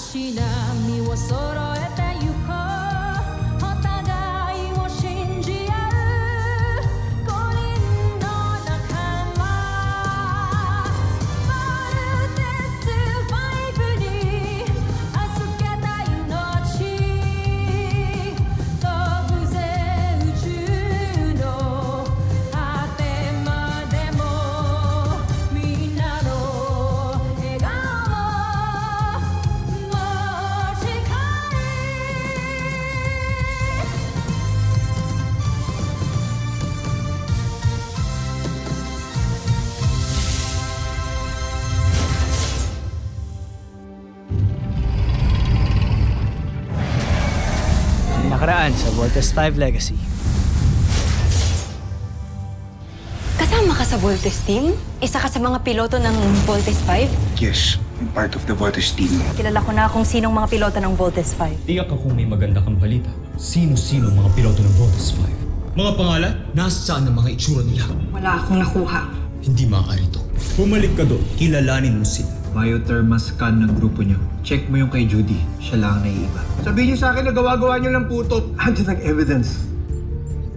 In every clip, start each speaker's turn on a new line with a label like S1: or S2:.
S1: し波を揃えてゆこうお互いを信じ合う五人の仲間まるでスファイブに預けた命飛ぶぜ宇宙の果てまでもみんなの笑顔も近い
S2: Nakaraan sa Voltes 5 Legacy.
S3: Kasama ka sa Voltes team? Isa ka sa mga piloto ng Voltes 5?
S4: Yes, I'm part of the Voltes team.
S3: Kilala ko na kung sinong mga piloto ng Voltes 5.
S5: Tiyak ako kung may maganda kang balita. Sino-sino ang mga piloto ng Voltes 5? Mga pangalan? Nasaan ang mga itsura nila?
S3: Wala akong nakuha.
S5: Hindi maaari ito. Bumalik ka doon. Kilalanin mo sila.
S6: Biothermal scan ng grupo niyo. Check mo yung kay Judy. Siya lang ang naiiba.
S7: Sabihin niyo sa akin na gawa-gawa niyo lang puto. Andiyan ang evidence.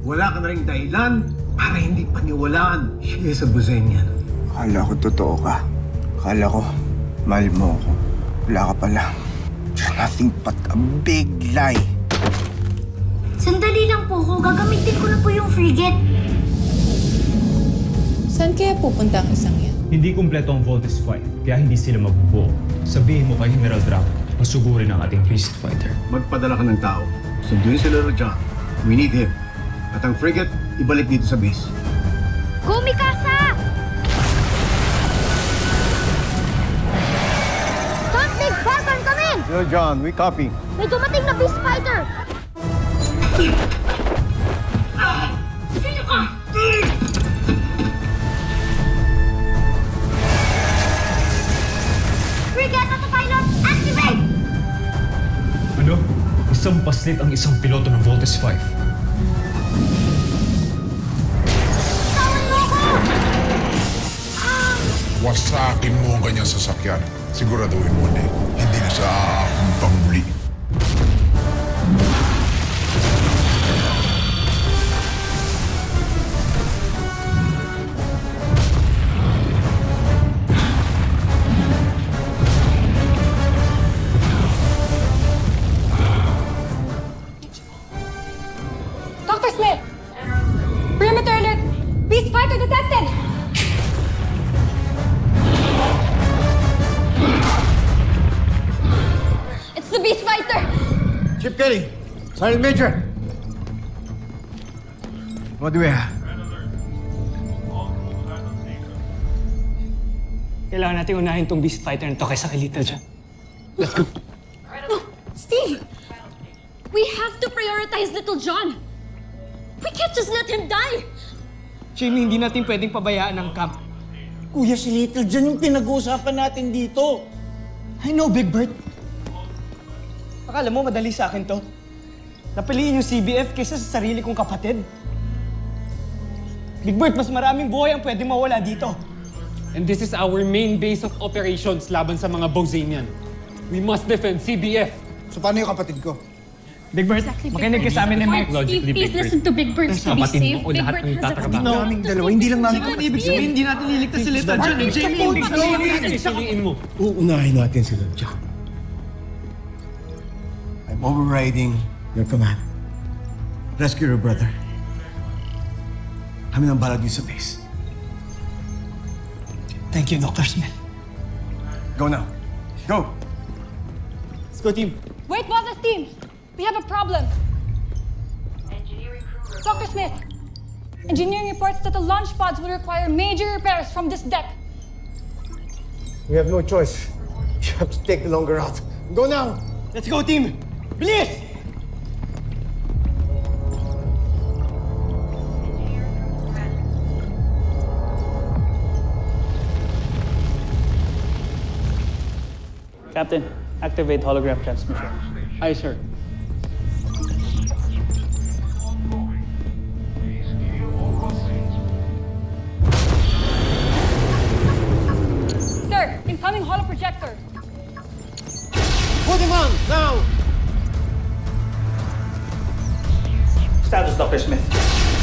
S7: Wala ka na rin dahilan para hindi paniwalaan. She is a Buzenian.
S4: Akala ko totoo ka. Akala ko, mahal mo ako. Wala ka pala. You're nothing but a big lie.
S8: Sandali lang po ko. Gagamitin ko na po yung frigate.
S9: Saan kaya pupunta ang isang yan?
S5: Hindi kumpleto ang Voltes 5, kaya hindi sila mabubuo. Sabihin mo kay General Draco, masugurin ang ating beast fighter.
S7: Magpadala ka ng tao. Sunduin si Lord John. We need him. At ang frigate, ibalik dito sa base.
S8: Kumikasa! Don't big Falcon, come in!
S7: Lord John, we copy.
S8: May dumating na beast fighter! Sino ka? Frigate autopilot, activate!
S5: Ano? Isang paslit ang isang piloto ng Voltes 5.
S8: Tawan mo ako!
S10: Wasakin mo ang kanyang sasakyan. Siguraduhin mo na hindi na siya aakumpang muli.
S3: Dr. Smith! Perimeter alert! Beast fighter detected! It's the beast fighter!
S7: Chip Kelly, Sergeant Major. What do we have?
S2: Kailangan natin unahin tong beast fighter na to kaysa kay Little John. Let's go.
S9: No, Steve! We have to prioritize Little John. We can't just let him die.
S2: Jamie, hindi natin pwedeng pabayaan ang camp.
S11: Kuya, si Little John yung pinag-uusapan natin dito.
S2: I know, Big Bird. Akala mo madali sa akin to? Napiliin yung CBF kaysa sa sarili kong kapatid. Big Bird, mas maraming buhay ang pwedeng mawala dito.
S12: And this is our main base of operations laban sa mga Bozanian. We must defend CBF.
S7: So paano yung kapatid ko?
S2: Big Bird, makinig ka sa amin ni Mike.
S9: Steve, please listen to Big Bird to be safe. Big Bird has a
S7: Hindi naming dalawa, hindi lang namin
S2: Kung ibig sabihin, hindi natin liligtas si Little John. Jamie, ibig sabihin mo.
S11: Uunahin natin si Lord John. I'm overriding your command. Rescue your brother. Kami nang balag sa base.
S2: Thank you, Dr. Smith.
S7: Go now. Go!
S2: Let's go, team.
S3: Wait, Voltes team! We have a problem. Dr. Smith, engineering reports that the launch pods will require major repairs from this deck.
S7: We have no choice. You have to take the longer route. Go now!
S2: Let's go, team! Bilis!
S12: Captain, activate hologram transmission. Aye, sir.
S3: Sir, incoming holoprojector.
S7: Put down, now!
S2: Status, Dr. Smith.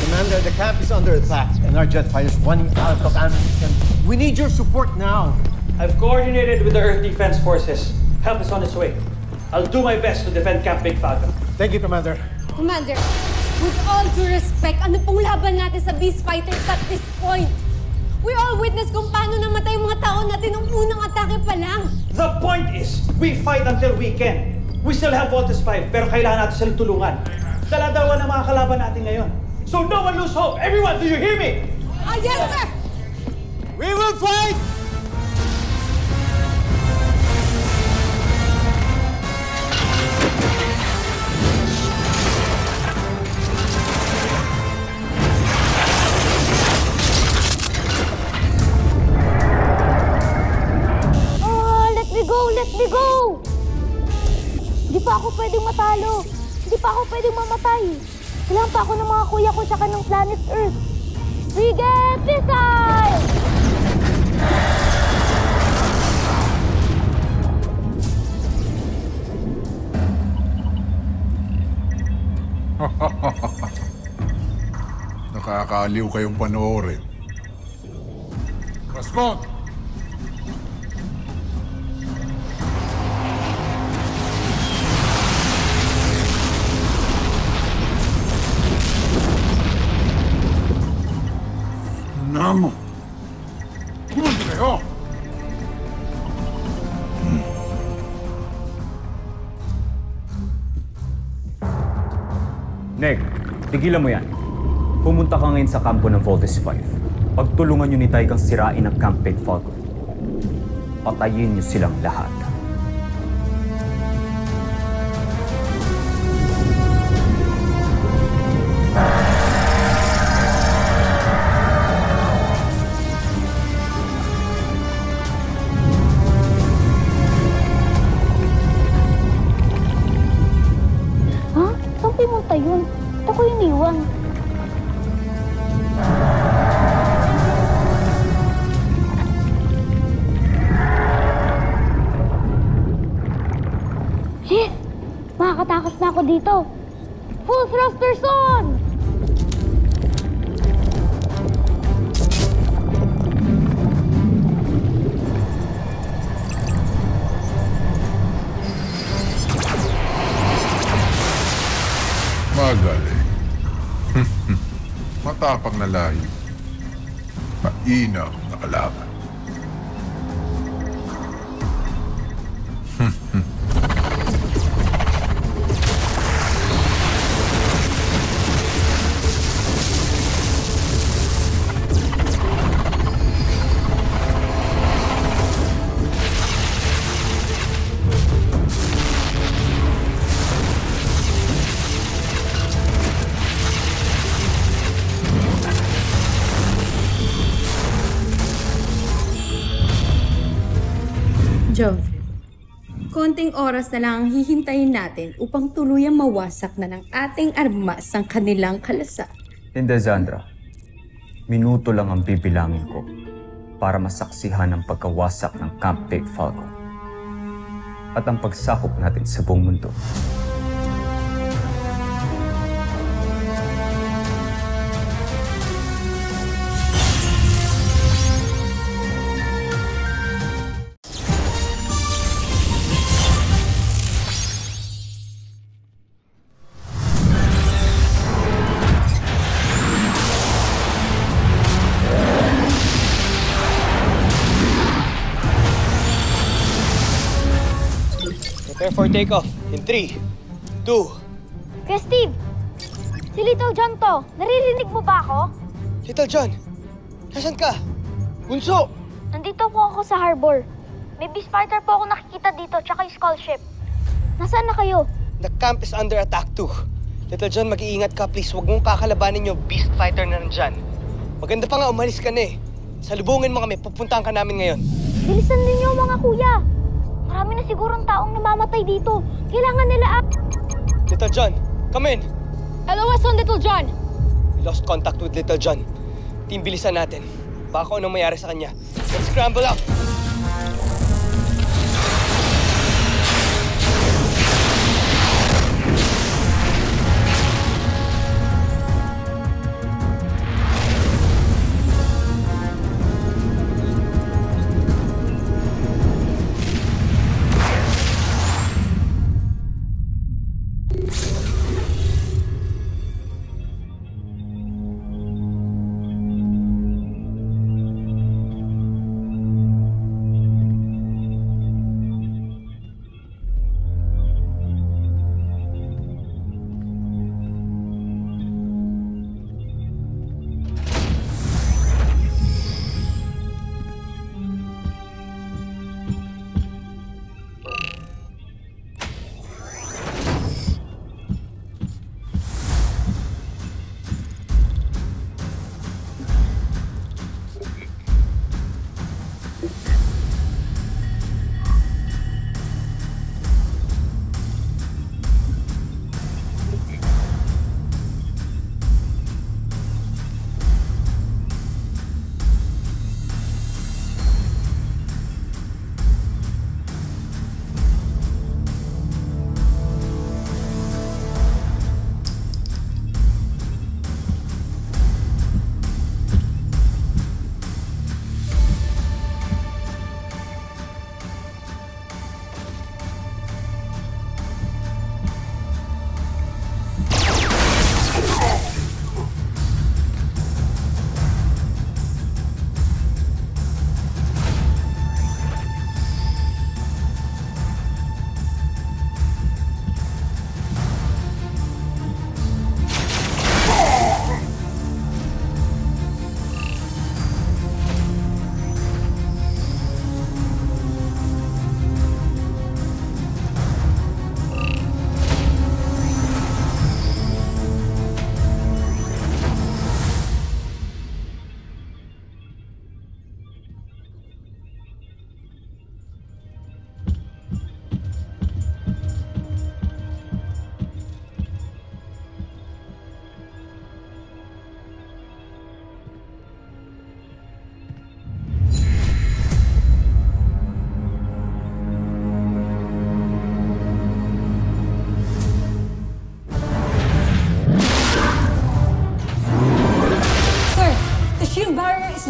S11: Commander, the camp is under attack, and our jet fighters running out of ammunition. We need your support now.
S2: I've coordinated with the Earth Defense Forces. Help is on its way. I'll do my best to defend Camp Big Falcon.
S11: Thank you, Commander.
S9: Commander, with all due respect, ano pong laban natin sa Beast Fighters at this point? We all witnessed kung paano namatay yung mga tao natin nung unang atake pa lang.
S2: The point is, we fight until we can. We still have Voltes 5, pero kailangan natin silang tulungan. Dala-dalawa na mga kalaban natin ngayon. So no one lose hope. Everyone, do you hear me?
S9: Yes, sir!
S11: We will fight!
S8: Let me go! Hindi pa ako pwedeng matalo. Hindi pa ako pwedeng mamatay. Kailangan pa ako ng mga kuya ko tsaka ng planet Earth. Sige, Missile!
S10: Nakakaaliw kayong panoorin. Rasmon! Namo! Kumunti kayo!
S13: Neg, tigilan mo yan. Pumunta ka ngayon sa kampo ng Voltes 5. Pagtulungan nyo ni Taigang sirain ang Camp Big Falcon. Patayin nyo silang lahat.
S8: Yun. Ito ko iniwan. Shit! Makakatakot na ako dito. Full thrusters on!
S10: Magaling. Matapang na lahi. Mainam na kalaban.
S3: Jove, konting oras na lang ang hihintayin natin upang tuluyang mawasak na ng ating armas ang kanilang kalasag.
S13: Hindi, Zandra. Minuto lang ang bibilangin ko para masaksihan ang pagkawasak ng Camp Big Falcon at ang pagsakop natin sa buong mundo.
S2: Prepare for takeoff in 3, 2...
S8: Kaya Steve, si Little John to. Naririnig mo ba ako?
S2: Little John, nasan ka? Bunso!
S8: Nandito po ako sa harbor. May Beast Fighter po ako nakikita dito, tsaka yung Skull Ship. Nasaan na kayo?
S2: The camp is under attack too. Little John, mag-iingat ka please. Huwag mong kakalabanin yung Beast Fighter na nandyan. Maganda pa nga umalis ka na eh. Salubungin mo kami, pupuntahan ka namin ngayon.
S8: Bilisan ninyo mga kuya. Marami na sigurong taong namamatay dito. Kailangan nila
S2: Little John, come in.
S9: LOS on Little John.
S2: We lost contact with Little John. Team, bilisan natin. Baka kung anong mayari sa kanya. Let's scramble up.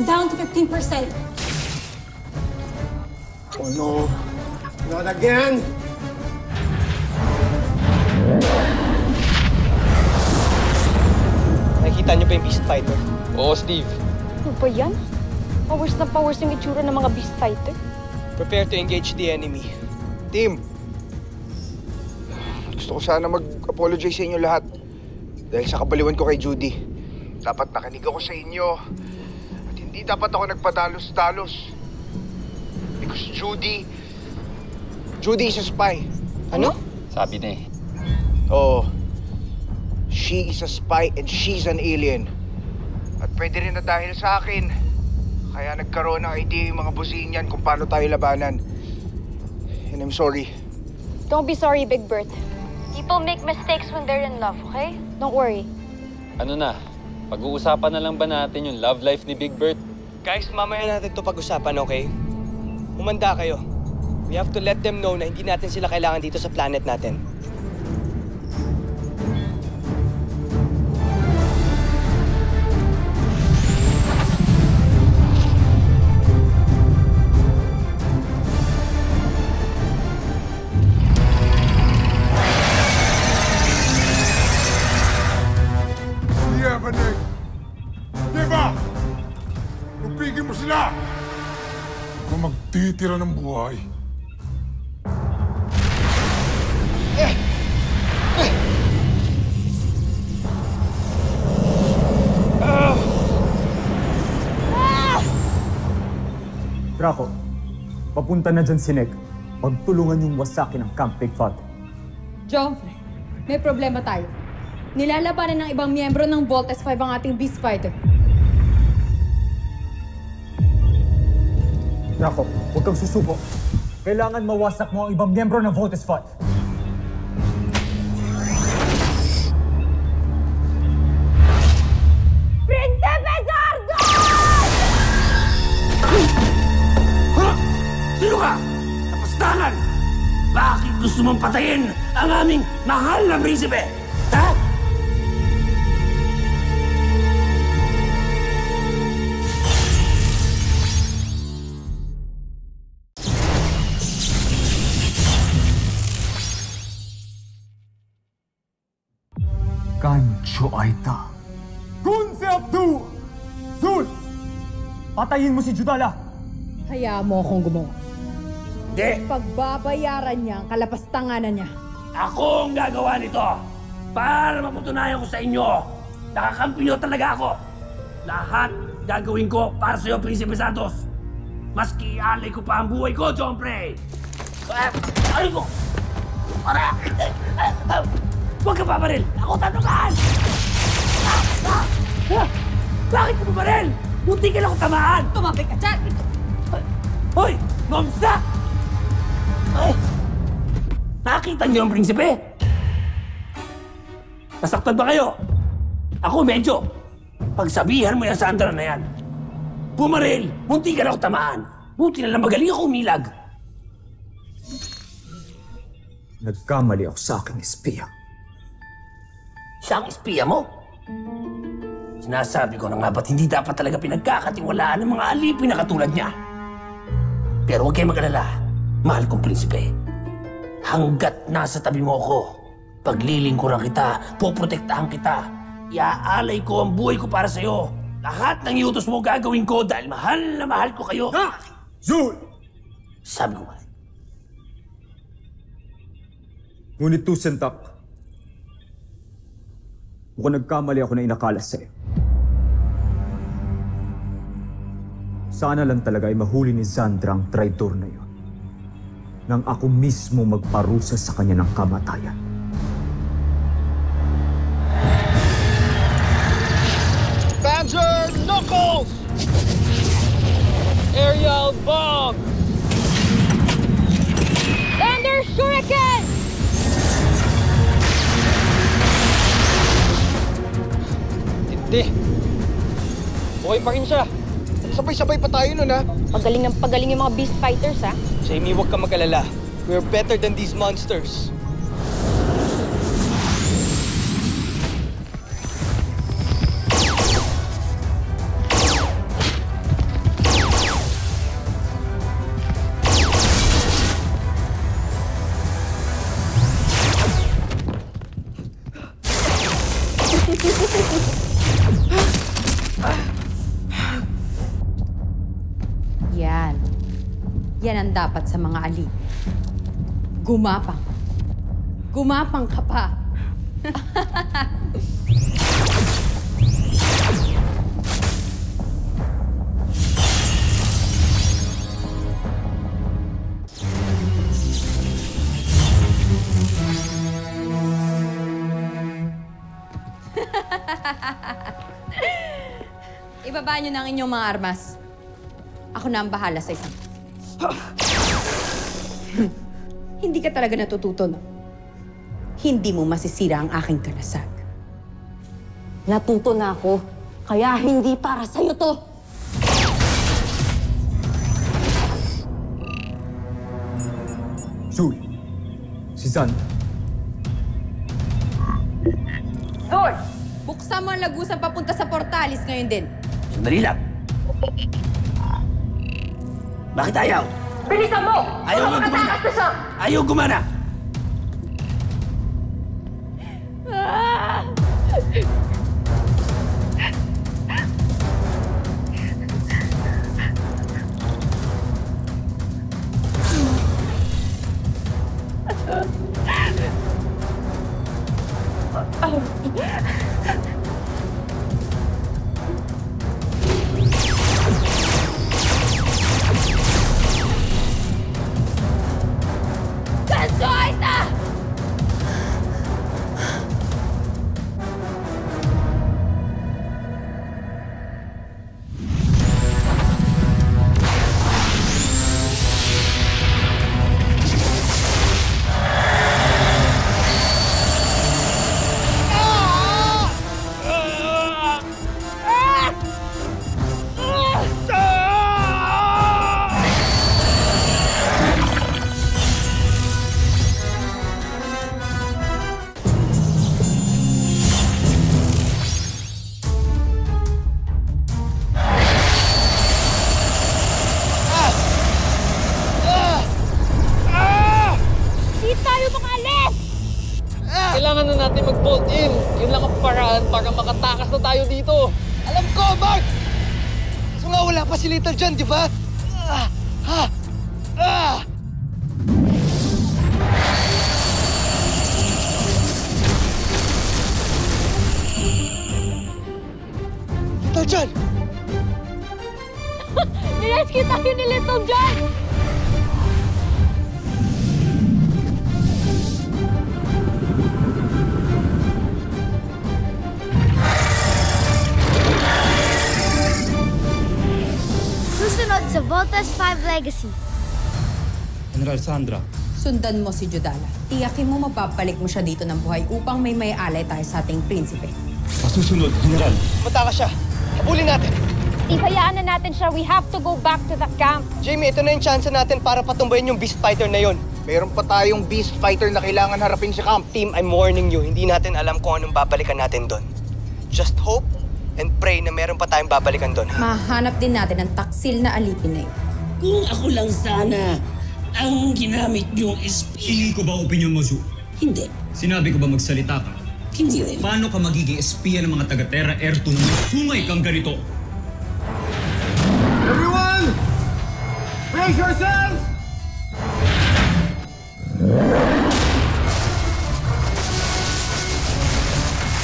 S9: down to 15%.
S7: Oh no. Not again!
S2: Nakikita niyo ba yung Beast Fighter?
S5: Oo, Steve.
S8: Ano ba yan? Powers na powers yung itsura ng mga beast fighter.
S2: Prepare to engage the enemy.
S4: Team, gusto ko sana mag-apologize sa inyo lahat. Dahil sa kabaliwan ko kay Judy. Dapat nakinig ako sa inyo. At hindi dapat ako nagpadalos-dalos. Because Judy is a spy.
S2: Ano?
S5: Sabi na eh.
S4: Oo. She is a spy and she's an alien. At pwede rin na dahil sa akin. Kaya nagkaroon ng idea yung mga Buzenian kung paano tayo labanan. And I'm sorry.
S8: Don't be sorry, Big Bird. People make mistakes when they're in love, okay? Don't worry.
S5: Ano na? Pag-uusapan na lang ba natin yung love life ni Big Bird?
S2: Guys, mamaya natin ito pag-usapan, okay? Humanda kayo. We have to let them know na hindi natin sila kailangan dito sa planet natin.
S10: Yevgenik! Diba? Upigin mo sila! Kung magtitira ng buhay.
S13: Draco, papunta na dyan si Nick. Pagtulungan yung wasakin ng Camp Big Father.
S3: Joffrey, may problema tayo. Nilalabanan ng ibang miyembro ng Vault S5 ang ating Beast Fighter.
S13: Draco, huwag kang susuko. Kailangan mawasak mo ang ibang miyembro ng Vault S5.
S8: Prinsipe Zardo!
S14: Sino ka? Kapastangan! Bakit gusto mong patayin ang aming mahal na prinsipe? Ha?
S13: Gancho Aita. Kunse Abdu! Zul! Patayin mo si Judala!
S3: Hayaan mo akong gumawa.
S14: Hindi!
S3: Pagbabayaran niya ang kalapastanganan niya.
S14: Ako ang gagawa nito para mapatunayan ko sa inyo. Nakakampi nyo talaga ako. Lahat gagawin ko para sa'yo, Prinsipe Santos. Maski ialay ko pa ang buhay ko, John Prey. Ay ko! Para! Huwag ka pabaril! Ako tatamaan! Bakit ka pabaril? Buti ka lang ako tamaan!
S3: Tumapik ka dyan!
S14: Hoy! Gomsta! Ay! Nakakita niyo ang prinsipe? Nasaktan ba kayo? Ako medyo. Pagsabihan mo yung Sandra na yan. Pumaril! Buti ka lang ako tamaan! Buti na lang magaling ako umilag!
S13: Nagkamali ako sa aking espiya.
S14: Siya ang espiya mo? Sinasabi ko na nga ba't hindi dapat talaga pinagkakatiwalaan ng mga alipin na katulad niya? Pero huwag kayong mag-alala, mahal kong prinsipe. Hanggat nasa tabi mo ako, paglilingkuran kita, poprotektahan kita, iaalay ko ang buhay ko para sa'yo. Lahat ng iutos mo gagawin ko dahil mahal na mahal ko kayo.
S13: Ha? Zul!
S14: Sabi ko nga.
S13: Ngunit Tusentak, mukhang nagkamali ako na inakalas sa'yo. Sana lang talaga ay mahuli ni Zandra ang traidor na yon. Nang ako mismo magparusa sa kanya ng kamatayan.
S2: Panzer Knuckles! Aerial Bomb!
S8: Thunder Shuriken!
S2: Hindi. Okay pa rin siya. Sabay-sabay pa tayo nun, ha?
S8: Pagaling ng pagaling yung mga beast fighters, ha?
S2: Jamie, huwag ka mag-alala. We're better than these monsters.
S3: dapat sa mga alip. Gumapang. Gumapang ka pa. Ibaba niyo na ang inyong mga armas. Ako na ang bahala sa isang. Hindi ka talaga natututo, no? Hindi mo masisira ang aking kalasag.
S15: Natuto na ako, kaya hindi para sa'yo to.
S13: Zul, si Zan.
S3: Lord! Buksan mo ang lagusan papunta sa Portalis ngayon din.
S14: Sandali lang. Bakit ayaw?
S15: Bilisan mo!
S14: Ayaw nga gumana! Ayaw gumana!
S2: Kailangan na natin mag-bolt in. Yun lang ang paraan para makatakas na tayo dito. Alam ko, Mark! So nga wala pa si Little John, di ba? Little John!
S8: Nirescue tayo ni Little John!
S16: Susunod sa Voltas 5 Legacy.
S5: General Sandra.
S3: Sundan mo si Judala. Tiyakin mo mapapalik mo siya dito ng buhay upang may alay tayo sa ating prinsipe.
S5: Masusunod, General.
S2: Mata ka siya. Habulin natin.
S8: Ihayaan na natin siya. We have to go back to the camp.
S2: Jamie, ito na yung chance natin para patumbayin yung Beast Fighter na yon.
S4: Meron pa tayong Beast Fighter na kailangan harapin sa camp.
S2: Team, I'm warning you. Hindi natin alam kung anong babalikan natin doon. Just hope and pray na meron pa tayong babalikan doon.
S3: Mahanap din natin ang taksil na alipin na yun.
S14: Kung ako lang sana ang ginamit yung SP.
S5: Tingin ko ba opinion mo, Zu?
S14: Hindi.
S5: Sinabi ko ba magsalita ka?
S14: Hindi rin.
S5: Paano ka magiging espiya ng mga taga-Terra Air 2 na sungay kang ganito?
S7: Everyone! Brace yourselves!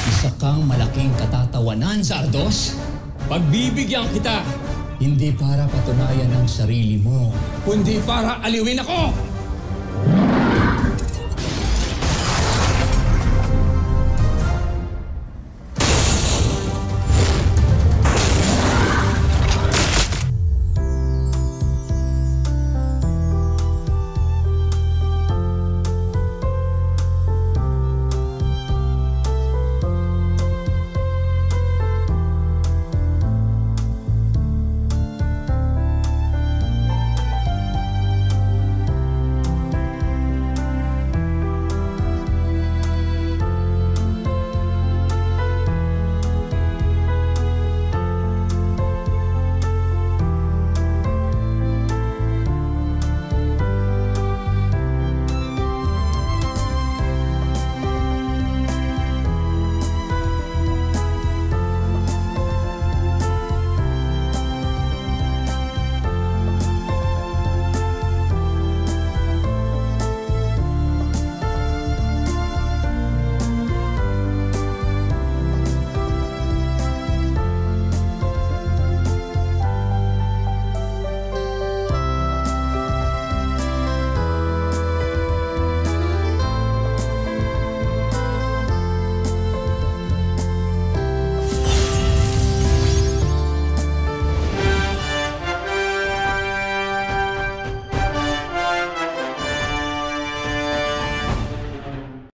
S17: Isa kang malaking katatawanan, Zardos. Pagbibigyan kita, hindi para patunayan ang sarili mo, kundi para aliwin ako!